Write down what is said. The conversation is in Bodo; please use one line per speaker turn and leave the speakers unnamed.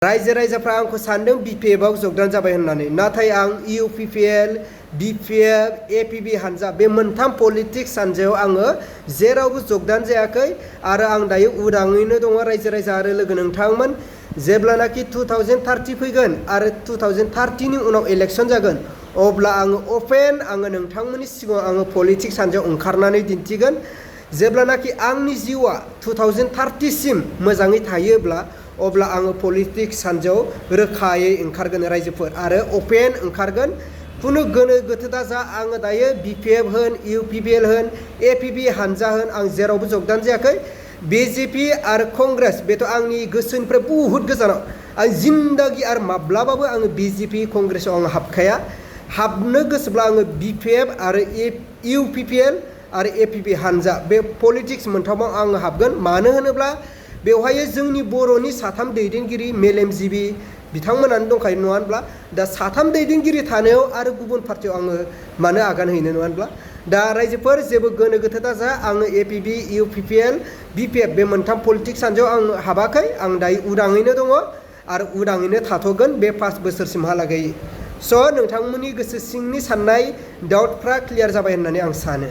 रायजो राजाफ्रा आंखौ सानदों बिपिएफआव जगदान जाबाय होननानै, नाथाय आं इउपिपिएल, बिपिएफ, एपिबि हानजा बे मोनथाम पलिटिक्स हानजायाव आङो जेरावबो जगदान जायाखै आरो आं दायो उदाङैनो दङ। रायजो राजा आरो लोगो नोंथांमोन, जेब्लानाखि 2030 फैगोन आरो 2030 नि उनाव इलेक्सन जागोन, अब्ला आङो अपेन नोंथांमोननि सिगाङाव आङो पलिटिक्स हानजायाव ओंखारनानै दिन्थिगोन। जेब्लानाखि आंनि जिउआ 2030 सिम मोजाङै थायोब्ला अब्ला आङो पलिटिक्स हानजायाव रोखायै ओंखारगोन रायजोफोर, आरो अपेन ओंखारगोन। खुनु गोनो गोथो दा जा, आङो दायो बिपिएफ होन, इउपिपिएल होन, एपिबि हानजा होन, आं जेरावबो जगदान जायाखै। बिजेपि आरो कंग्रेस बेथ' आंनि गोसोनिफ्राय बुहुत गोजानाव। आं जिंदागि आरो माब्लाबाबो आङो बिजेपि कंग्रेसआव आङो हाबखाया। हाबनो गोसोब्ला आङो बिपिएफ आरो इउपिपिएल आरो एपिबि हानजा बे पलिटिक्स मोनथामाव आङो हाबगोन। मानो होनोब्ला बेवहाय जोंनि बर'नि साथाम दैदेनगिरि मेलेमजिबि बिथांमोनानो दंखायो, नङा होनब्ला? दा साथाम दैदेनगिरि थानायाव आरो गुबुन पार्टियाव आङो मानो आगान हैनो, नङा होनब्ला? दा रायजोफोर जेबो गोनो गोथो दा जा, आङो एपिबि, इउपिपिएल, बिपिएफ बे मोनथाम पलिटिक्स हानजायाव आं हाबाखै। आं दायो उदाङैनो दङ आरो उदाङैनो थाथ'गोन बे 5 बोसोरसिमहालागै। स' नोंथांमोननि गोसो सिंनि साननाय डाउटफ्रा क्लियार जाबाय होननानै आं सानो।